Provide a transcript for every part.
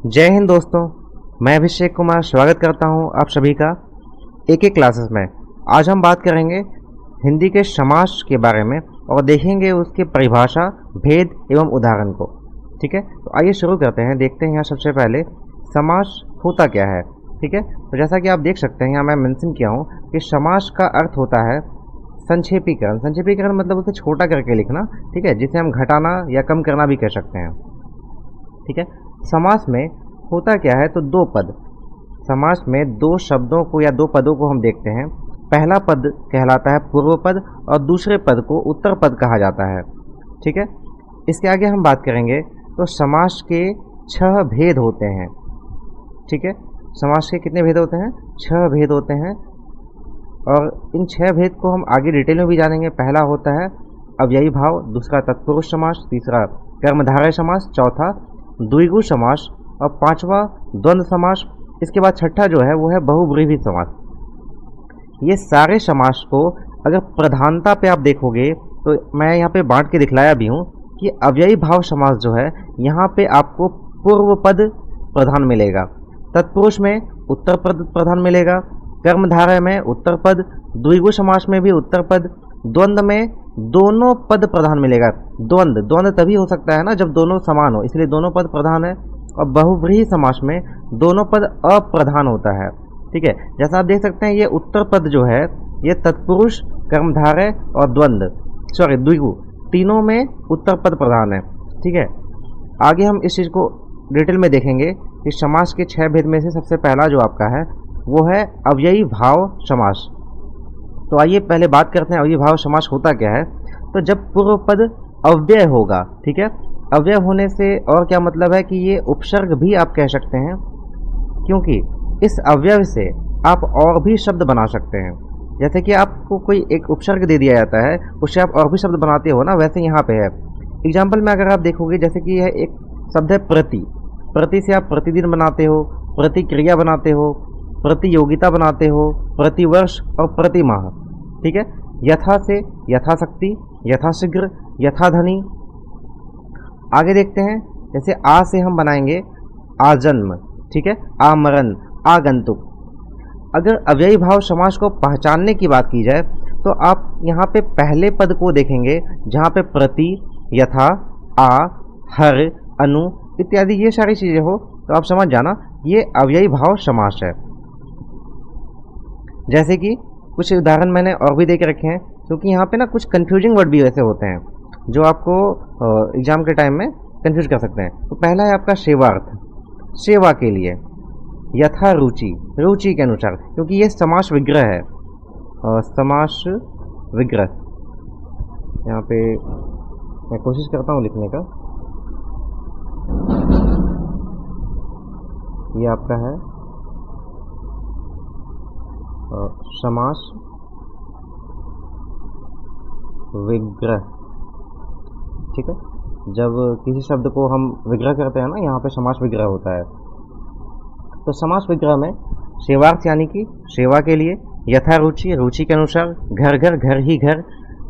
जय हिंद दोस्तों। मैं अभिषेक कुमार स्वागत करता हूं आप सभी का एक क्लासेस में। आज हम बात करेंगे हिंदी के समास के बारे में और देखेंगे उसकी परिभाषा, भेद एवं उदाहरण को। ठीक है, तो आइए शुरू करते हैं। देखते हैं यहाँ सबसे पहले समास होता क्या है। ठीक है, तो जैसा कि आप देख सकते हैं यहाँ मैं मेंशन किया हूँ कि समास का अर्थ होता है संक्षेपीकरण। संक्षेपीकरण मतलब उसे छोटा करके लिखना। ठीक है, जिसे हम घटाना या कम करना भी कह सकते हैं। ठीक है, समास में होता क्या है तो दो पद। समास में दो शब्दों को या दो पदों को हम देखते हैं। पहला पद कहलाता है पूर्व पद और दूसरे पद को उत्तर पद कहा जाता है। ठीक है, इसके आगे हम बात करेंगे तो समास के 6 भेद होते हैं। ठीक है, समास के कितने भेद होते हैं? 6 भेद होते हैं और इन 6 भेद को हम आगे डिटेल में भी जानेंगे। पहला होता है अव्ययी भाव, दूसरा तत्पुरुष समास, तीसरा कर्मधारय समास, चौथा द्विगु समास और पांचवा द्वंद्व समास। इसके बाद छठा जो है वो है बहुब्रीहि समास। ये सारे समास को अगर प्रधानता पे आप देखोगे तो मैं यहाँ पे बांट के दिखलाया भी हूँ कि अव्ययी भाव समास जो है यहाँ पे आपको पूर्व पद प्रधान मिलेगा, तत्पुरुष में उत्तर पद प्रधान मिलेगा, कर्मधारय में उत्तर पद, द्विगु समास में भी उत्तर पद, द्वंद्व में दोनों पद प्रधान मिलेगा। द्वंद्व तभी हो सकता है ना जब दोनों समान हो, इसलिए दोनों पद प्रधान है। और बहुव्रीहि समास में दोनों पद अप्रधान होता है। ठीक है, जैसा आप देख सकते हैं ये उत्तर पद जो है ये तत्पुरुष, कर्मधारय और द्विगु तीनों में उत्तर पद प्रधान है। ठीक है, आगे हम इस चीज़ को डिटेल में देखेंगे कि समास के 6 भेद में से सबसे पहला जो आपका है वो है अव्ययी भाव समास। तो आइए पहले बात करते हैं अव्ययी भाव समास होता क्या है। तो जब पूर्व पद अव्यय होगा, ठीक है, अव्यय होने से और क्या मतलब है कि ये उपसर्ग भी आप कह सकते हैं, क्योंकि इस अव्यय से आप और भी शब्द बना सकते हैं। जैसे कि आपको कोई एक उपसर्ग दे दिया जाता है, उससे आप और भी शब्द बनाते हो ना, वैसे यहाँ पे है। एग्जाम्पल में अगर आप देखोगे जैसे कि यह एक शब्द है प्रति। प्रति से आप प्रतिदिन बनाते हो, प्रतिक्रिया बनाते हो, प्रतियोगिता बनाते हो, प्रतिवर्ष और प्रतिमाह। ठीक है, यथा से यथाशक्ति, यथाशीघ्र, यथाधनी। आगे देखते हैं, जैसे आ से हम बनाएंगे आजन्म, ठीक है, आमरण, आगंतुक। अगर अव्ययी भाव समास को पहचानने की बात की जाए तो आप यहाँ पे पहले पद को देखेंगे जहाँ पे प्रति, यथा, आ, हर, अनु इत्यादि ये सारी चीज़ें हो तो आप समझ जाना ये अव्ययी भाव समास है। जैसे कि कुछ उदाहरण मैंने और भी दे के रखे हैं, क्योंकि यहाँ पे ना कुछ कंफ्यूजिंग वर्ड भी ऐसे होते हैं जो आपको एग्जाम के टाइम में कंफ्यूज कर सकते हैं। तो पहला है आपका सेवार्थ, सेवा के लिए। यथा रुचि, रुचि के अनुसार, क्योंकि ये समास विग्रह है। समास विग्रह यहाँ पे मैं कोशिश करता हूँ लिखने का। ये आपका है समास विग्रह। ठीक है, जब किसी शब्द को हम विग्रह करते हैं ना, यहाँ पे समास विग्रह होता है। तो समास विग्रह में सेवार्थ यानी कि सेवा के लिए, यथा रुचि, रुचि के अनुसार, घर घर, घर ही घर,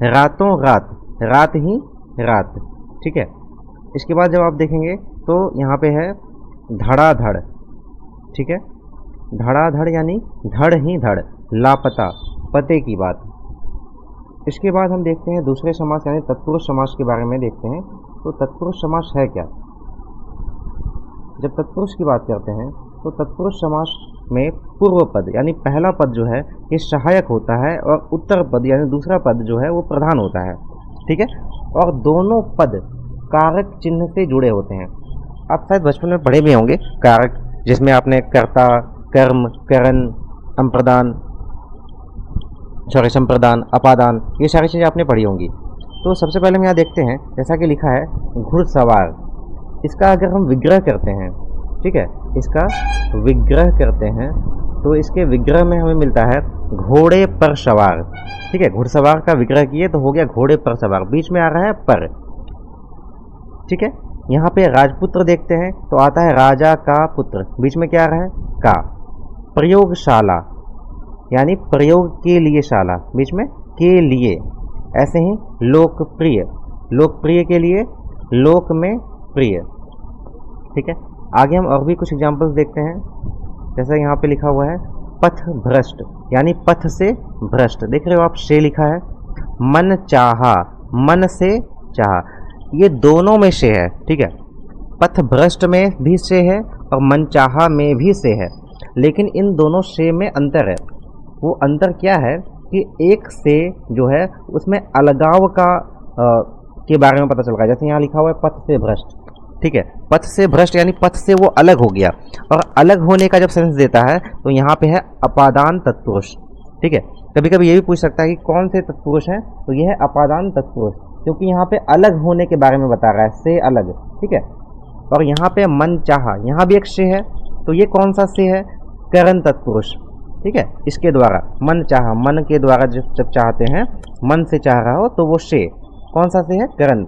रातों रात, रात ही रात। ठीक है, इसके बाद जब आप देखेंगे तो यहाँ पे है धड़ाधड़। ठीक है, धड़ाधड़ यानी धड़ ही धड़, लापता, पते की बात। इसके बाद हम देखते हैं दूसरे समास यानी तत्पुरुष समास के बारे में देखते हैं। तो तत्पुरुष समास है क्या? जब तत्पुरुष की बात करते हैं तो तत्पुरुष समास में पूर्व पद यानी पहला पद जो है ये सहायक होता है और उत्तर पद यानी दूसरा पद जो है वो प्रधान होता है। ठीक है, और दोनों पद कारक चिन्ह से जुड़े होते हैं। आप शायद बचपन में पढ़े भी होंगे कारक, जिसमें आपने कर्ता, कर्म, करण, संप्रदान, अपादान ये सारी चीज़ें आपने पढ़ी होंगी। तो सबसे पहले हम यहाँ देखते हैं, जैसा कि लिखा है घुड़सवार। इसका अगर हम विग्रह करते हैं, ठीक है, इसका विग्रह करते हैं तो इसके विग्रह में हमें मिलता है घोड़े पर सवार। ठीक है, घुड़सवार का विग्रह किए तो हो गया घोड़े पर सवार, बीच में आ रहा है पर। ठीक है, यहाँ पे राजपुत्र देखते हैं तो आता है राजा का पुत्र, बीच में क्या आ रहा है का। प्रयोगशाला यानी प्रयोग के लिए शाला, बीच में के लिए। ऐसे ही लोकप्रिय, लोकप्रिय के लिए लोक में प्रिय। ठीक है, आगे हम और भी कुछ एग्जाम्पल्स देखते हैं। जैसा यहाँ पे लिखा हुआ है पथ भ्रष्ट, यानी पथ से भ्रष्ट। देख रहे हो आप, से लिखा है। मन चाहा, मन से चाहा, ये दोनों में से है, ठीक है। पथ भ्रष्ट में भी से है और मन चाहा में भी से है, लेकिन इन दोनों से में अंतर है। वो अंतर क्या है कि एक से जो है उसमें अलगाव का के बारे में पता चल रहा है। जैसे यहाँ लिखा हुआ है पथ से भ्रष्ट, ठीक है। पथ से भ्रष्ट यानी पथ से वो अलग हो गया, और अलग होने का जब सेंस देता है तो यहाँ पे है अपादान तत्पुरुष, ठीक है। कभी कभी ये भी पूछ सकता है कि कौन से तत्पुरुष हैं, तो यह है अपादान तत्पुरुष, क्योंकि यहाँ पे अलग होने के बारे में बता रहा है, से अलग, ठीक है। और यहाँ पे मन चाहा, यहाँ भी एक से है, तो ये कौन सा से है, करण तत्पुरुष, ठीक है। इसके द्वारा मन चाहा, मन के द्वारा जब चाहते हैं, मन से चाह रहा हो तो वो से कौन सा से है, करण।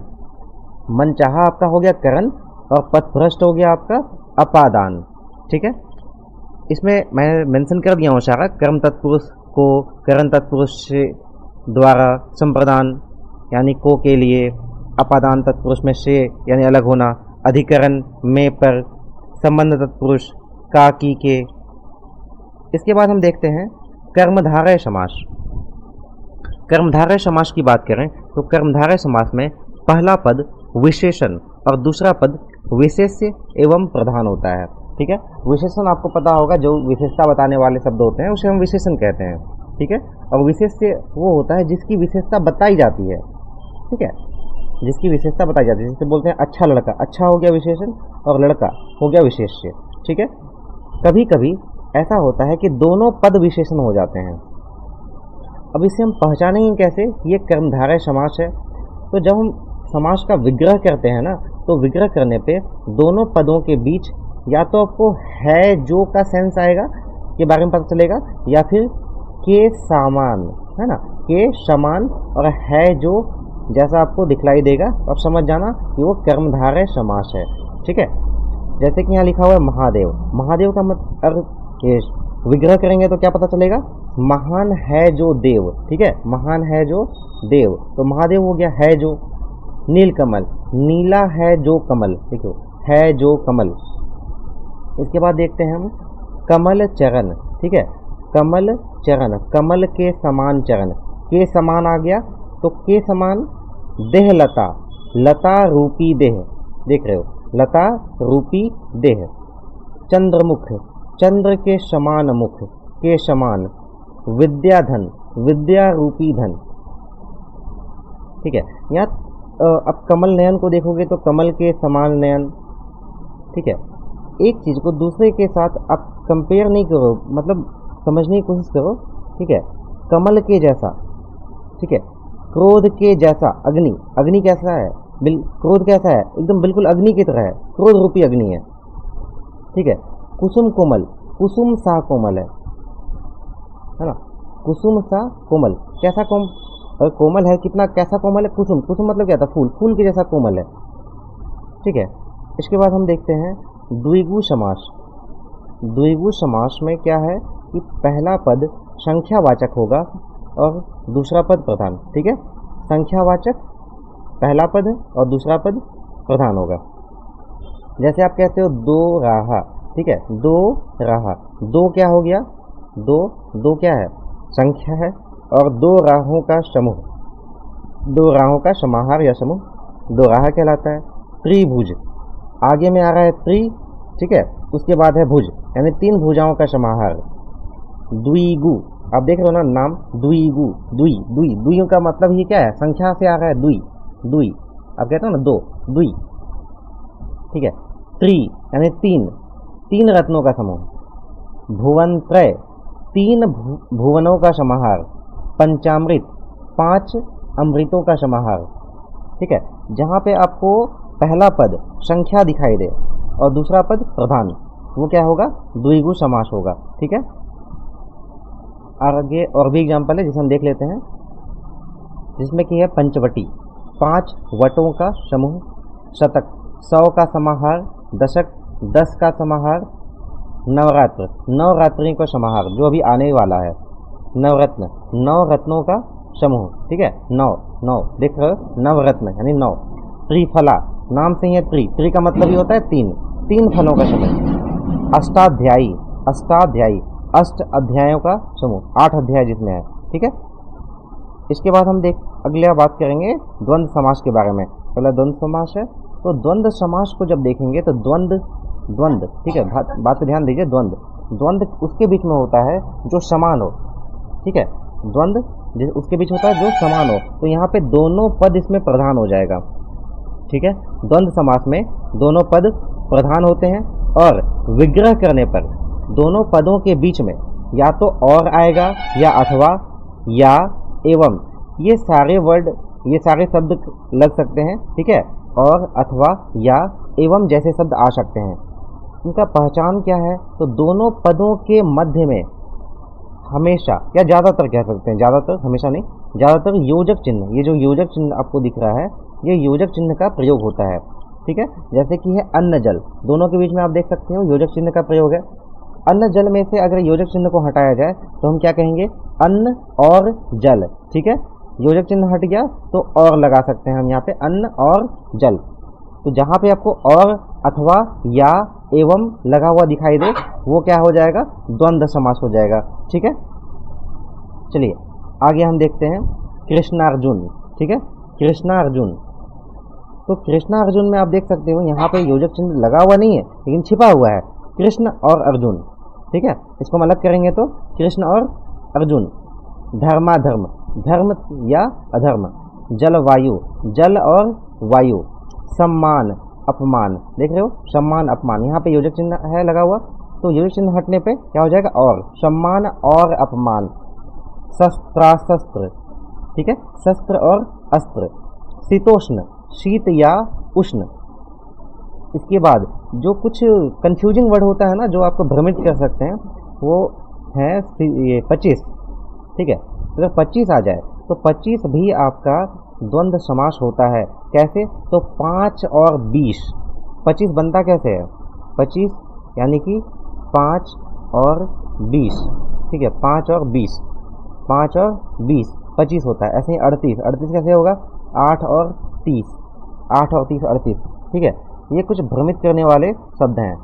मन चाहा आपका हो गया करण, और पथ भ्रष्ट हो गया आपका अपादान, ठीक है। इसमें मैं मेंशन कर दिया हूँ सारा, कर्म तत्पुरुष को करण तत्पुरुष से द्वारा संप्रदान यानी को के लिए, अपादान तत्पुरुष में से यानी अलग होना, अधिकरण में पर, संबंध तत्पुरुष का की के। इसके बाद हम देखते हैं कर्मधारय समास। कर्मधारय समास की बात करें तो कर्मधारय समास में पहला पद विशेषण और दूसरा पद विशेष्य एवं प्रधान होता है, ठीक है। विशेषण आपको पता होगा, जो विशेषता बताने वाले शब्द होते हैं उसे हम विशेषण कहते हैं, ठीक है। और विशेष्य वो होता है जिसकी विशेषता बताई जाती है, ठीक है, जिसकी विशेषता बताई जाती है। जैसे बोलते हैं अच्छा लड़का, अच्छा हो गया विशेषण, और लड़का हो गया विशेष्य, ठीक है। कभी कभी ऐसा होता है कि दोनों पद विशेषण हो जाते हैं। अब इसे हम पहचानेंगे कैसे ये कर्मधारय समास है। तो जब हम समास का विग्रह करते हैं ना, तो विग्रह करने पे दोनों पदों के बीच या तो आपको है जो का सेंस आएगा के बारे में पता चलेगा, या फिर के समान, है ना, के समान और है जो जैसा आपको दिखलाई देगा, तो आप समझ जाना कि वो कर्मधारय समास है, ठीक है। जैसे कि यहाँ लिखा हुआ है महादेव, महादेव का मतलब विग्रह करेंगे तो क्या पता चलेगा, महान है जो देव, ठीक है, महान है जो देव, तो महादेव हो गया है जो। नीलकमल, नीला है जो कमल, ठीक है जो कमल। इसके बाद देखते हैं हम कमल चरण, ठीक है, कमल चरण, कमल के समान चरण, के समान आ गया, तो के समान देह लता, लता रूपी देह, देख रहे हो, लता रूपी देह। चंद्रमुख, चंद्र के समान मुख, के समान। विद्याधन, विद्या रूपी धन, ठीक है। यहाँ अब कमल नयन को देखोगे तो कमल के समान नयन, ठीक है। एक चीज़ को दूसरे के साथ आप कंपेयर नहीं करो, मतलब समझने की कोशिश करो, ठीक है। कमल के जैसा, ठीक है, क्रोध के जैसा अग्नि, अग्नि कैसा है, क्रोध कैसा है, एकदम बिल्कुल अग्नि की तरह है, क्रोध रूपी अग्नि है, ठीक है। कुसुम कोमल, कुसुम सा कोमल है ना, कुसुम सा कोमल, कैसा कोमल है, कितना कैसा कोमल है, कुसुम, कुसुम मतलब क्या था, फूल, फूल के जैसा कोमल है, ठीक है। इसके बाद हम देखते हैं द्विगु समास। द्विगु समास में क्या है कि पहला पद संख्यावाचक होगा और दूसरा पद प्रधान, ठीक है। संख्यावाचक पहला पद और दूसरा पद प्रधान होगा। जैसे आप कहते हो दो राहा, ठीक है, दो राहा, दो क्या हो गया, दो, दो क्या है, संख्या है, और दो राहों का समूह, दो राहों का समाहार या समूह दो राह कहलाता है। त्रिभुज, आगे में आ रहा है त्रि, ठीक है, उसके बाद है भुज, यानी तीन भुजाओं का समाहार। द्विगु, आप देख रहे हो ना नाम, द्विगु, द्वि, द्वि, द्वियों का मतलब ये क्या है, संख्या से आ रहा है, द्वि, द्वि, आप कहते हो ना दो, द्वि, ठीक है। त्रि यानी तीन, तीन रत्नों का समूह। भुवन त्रय, तीन भुवनों का समाहार। पंचामृत, पांच अमृतों का समाहार, ठीक है। जहाँ पे आपको पहला पद संख्या दिखाई दे और दूसरा पद प्रधान, वो क्या होगा, द्विगु समास होगा, ठीक है। आगे और भी एग्जाम्पल है जिसे हम देख लेते हैं, जिसमें कि है पंचवटी, पांच वटों का समूह। शतक, 100 का समाहार। दशक, 10 का समाहार। नवरात्र, नवरात्रि का समाहार जो अभी आने वाला है। नवरत्न, 9 रत्नों का समूह, ठीक है, 9, 9 देख रहे हो, नवरत्न यानी 9। त्रिफला, नाम से ही है त्रि, त्रि का मतलब ही होता है तीन, 3 फलों का समूह। अष्टाध्यायी, अष्टाध्यायी, अष्ट अध्यायों का समूह, 8 अध्याय जिसमें है। ठीक है, इसके बाद हम अगले बात करेंगे द्वंद्व समास के बारे में। पहला द्वंद्व समास है, तो द्वंद्व समास को जब देखेंगे तो द्वंद्व, ठीक है, बात पे ध्यान दीजिए। द्वंद्व उसके बीच में होता है जो समान हो। ठीक है, द्वंद्व उसके बीच होता है जो समान हो, तो यहाँ पे दोनों पद इसमें प्रधान हो जाएगा। ठीक है, द्वंद्व समास में दोनों पद प्रधान होते हैं और विग्रह करने पर दोनों पदों के बीच में या तो और आएगा या अथवा या एवं, ये सारे वर्ड, ये सारे शब्द लग सकते हैं। ठीक है, और अथवा या एवं जैसे शब्द आ सकते हैं। इनका पहचान क्या है, तो दोनों पदों के मध्य में हमेशा या ज़्यादातर कह सकते हैं, ज़्यादातर, हमेशा नहीं, ज़्यादातर योजक चिन्ह, ये जो योजक चिन्ह आपको दिख रहा है, ये योजक चिन्ह का प्रयोग होता है। ठीक है, जैसे कि है अन्न जल, दोनों के बीच में आप देख सकते हो योजक चिन्ह का प्रयोग है। अन्न जल में से अगर योजक चिन्ह को हटाया जाए तो हम क्या कहेंगे, अन्न और जल। ठीक है, योजक चिन्ह हट गया तो और लगा सकते हैं हम यहाँ पे, अन्न और जल। तो जहाँ पे आपको और अथवा या एवं लगा हुआ दिखाई दे वो क्या हो जाएगा, द्वंद्व समास हो जाएगा। ठीक है, चलिए आगे हम देखते हैं कृष्णार्जुन। ठीक है, कृष्णार्जुन, तो कृष्णार्जुन में आप देख सकते हो यहाँ पे योजक चिन्ह लगा हुआ नहीं है लेकिन छिपा हुआ है, कृष्ण और अर्जुन। ठीक है, इसको हम अलग करेंगे तो कृष्ण और अर्जुन। धर्माधर्म, धर्म या अधर्म। जलवायु, जल और वायु। सम्मान अपमान, देख रहे हो, सम्मान अपमान, यहाँ पे योजक चिन्ह है लगा हुआ, तो योजक चिन्ह हटने पे क्या हो जाएगा, और, सम्मान और अपमान। शस्त्रास्त्र, ठीक है, शस्त्र और अस्त्र। शीतोष्ण, शीत या उष्ण। इसके बाद जो कुछ कंफ्यूजिंग वर्ड होता है ना, जो आपको भ्रमित कर सकते हैं, वो है ये 25। ठीक है, अगर 25 आ जाए तो 25 भी आपका द्वंद्व समास होता है। कैसे, तो 5 और 20। 25 बनता कैसे है, 25 यानी कि 5 और 20। ठीक है, 5 और 20, 5 और 20 25 होता है। ऐसे ही 38, 38 कैसे होगा, 8 और 30, 8 और 30 38। ठीक है, ये कुछ भ्रमित करने वाले शब्द हैं।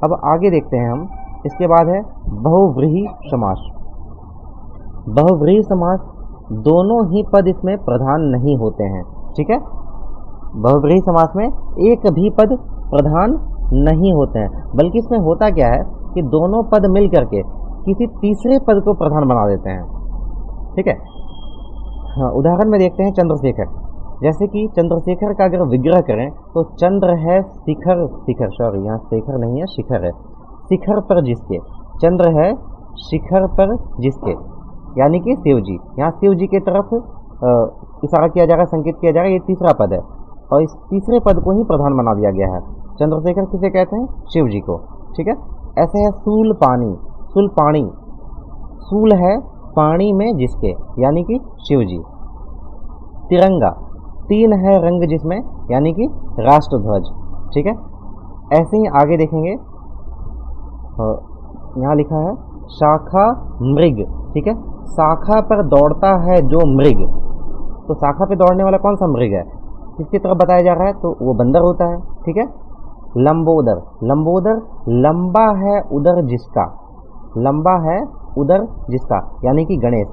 अब आगे देखते हैं हम, इसके बाद है बहुव्रीहि समास। बहुव्रीहि समास, दोनों ही पद इसमें प्रधान नहीं होते हैं। ठीक है, बहुव्रीहि समास में एक भी पद प्रधान नहीं होते हैं, बल्कि इसमें होता क्या है कि दोनों पद मिल करके किसी तीसरे पद को प्रधान बना देते हैं। ठीक है, हाँ, उदाहरण में देखते हैं चंद्रशेखर। जैसे कि चंद्रशेखर का अगर विग्रह करें तो चंद्र है शिखर, सॉरी यहाँ शेखर नहीं है, शिखर है, शिखर पर जिसके, चंद्र है शिखर पर जिसके, यानी कि शिव जी। यहाँ शिव जी की तरफ इशारा किया जा रहा है, संकेत किया जा रहा है, ये तीसरा पद है और इस तीसरे पद को ही प्रधान बना दिया गया है। चंद्रशेखर किसे कहते हैं, शिव जी को। ठीक है, ऐसे है सूल पानी, सूल पानी, सूल है पानी में जिसके, यानी कि शिव जी। तिरंगा, 3 है रंग जिसमें, यानी कि राष्ट्रध्वज। ठीक है, ऐसे ही आगे देखेंगे, यहाँ लिखा है शाखा मृग। ठीक है, शाखा पर दौड़ता है जो मृग, तो शाखा पे दौड़ने वाला कौन सा मृग है, किसकी तरफ बताया जा रहा है, तो वो बंदर होता है। ठीक है, लंबोदर, लंबोदर लंबा है उदर जिसका, लंबा है उदर जिसका, यानी कि गणेश।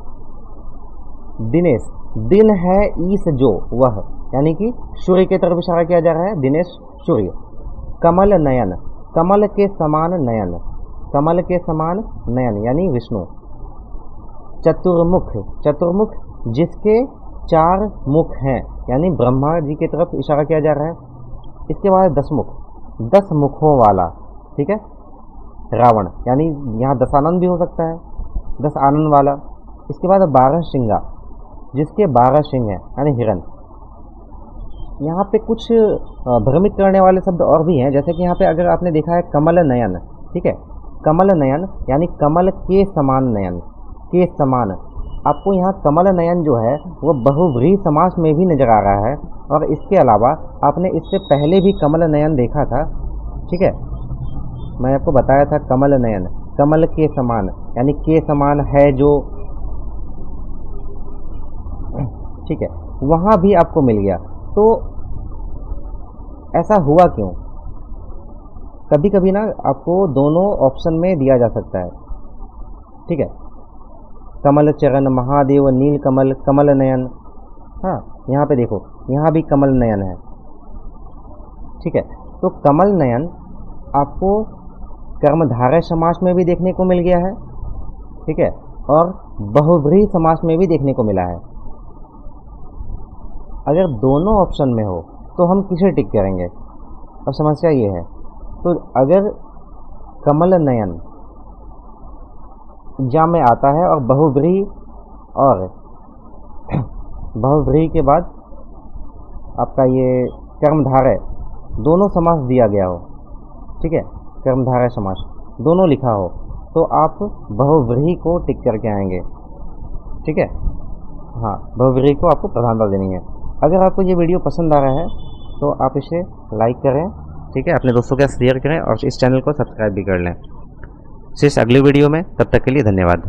दिनेश, दिन है ईस जो वह, यानी कि सूर्य की तरफ इशारा किया जा रहा है, दिनेश सूर्य। कमल नयन, कमल के समान नयन, कमल के समान नयन, यानी विष्णु। चतुर्मुख, चतुर्मुख जिसके 4 मुख हैं, यानी ब्रह्मा जी की तरफ इशारा किया जा रहा है। इसके बाद दशमुख, 10 मुखों वाला। ठीक है, रावण, यानी यहाँ दशानन भी हो सकता है, 10 आनंद वाला। इसके बाद 12 सिंगा, जिसके 12 सिंह हैं, यानी हिरण। यहाँ पे कुछ भ्रमित करने वाले शब्द और भी हैं, जैसे कि यहाँ पे अगर आपने देखा है कमल नयन। ठीक है, कमल नयन यानी कमल के समान नयन, के समान। आपको यहाँ कमल नयन जो है वो बहुव्रीहि समास में भी नजर आ रहा है, और इसके अलावा आपने इससे पहले भी कमल नयन देखा था। ठीक है, मैं आपको बताया था कमल नयन, कमल के समान, यानी के समान है जो। ठीक है, वहाँ भी आपको मिल गया। तो ऐसा हुआ क्यों, कभी कभी ना आपको दोनों ऑप्शन में दिया जा सकता है, ठीक है। कमल चरण महादेव नील कमल कमल नयन, हाँ यहाँ पे देखो, यहाँ भी कमल नयन है, ठीक है। तो कमल नयन आपको कर्मधारय समास में भी देखने को मिल गया है, ठीक है, और बहुव्रीहि समास में भी देखने को मिला है। अगर दोनों ऑप्शन में हो तो हम किसे टिक करेंगे? अब समस्या ये है, तो अगर कमल नयन जा में आता है और बहुव्रीहि और बहुव्रीहि के बाद आपका ये कर्मधारय दोनों समास दिया गया हो, ठीक है, कर्मधारय समास दोनों लिखा हो, तो आप बहुव्रीहि को टिक करके आएंगे, ठीक है। हाँ, बहुव्रीहि को आपको प्रधानता देनी है। अगर आपको ये वीडियो पसंद आ रहा है तो आप इसे लाइक करें, ठीक है, अपने दोस्तों के साथ शेयर करें और इस चैनल को सब्सक्राइब भी कर लें। शेष अगली वीडियो में, तब तक के लिए धन्यवाद।